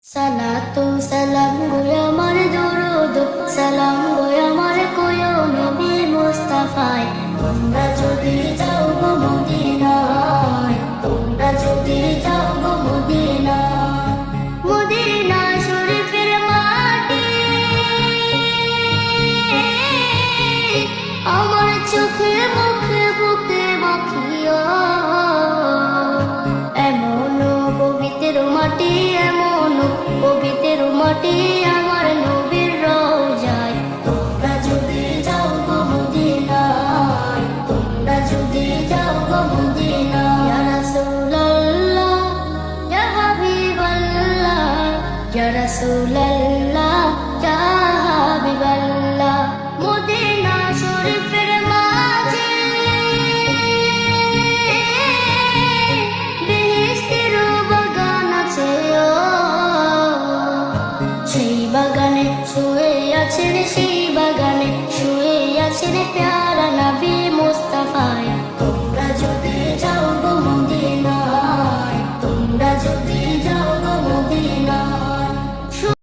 সালাতু সালাম গো আমার দরুদ সালাম গো আমার কোয় নবী মুস্তাফায়। তোমরা যদি যাও গো মদিনায়, তোমরা যদি যাও গো মদিনায়, মদিনা শরীফের মাটি আমার চোখে মুখে বুকে মাখিও। এমন পবিত্র মাটি, এমন পবিত্র মাটি আমার নবীর রওজায়। তোমরা যদি যাও গো মদিনায়, তোমরা যদি যাও গো মদিনায়। ইয়া রাসূলুল্লাহ ইয়া হাবিবাল্লাহ, ইয়া রাসূলুল্লাহ ইয়া হাবিবাল্লাহ। মদিনা শরীফের মাঝে বেহেশতের বাগান আছে, সেই বাগানে শুয়ে আছেন, সেই বাগানে শুয়ে আছেন প্যারা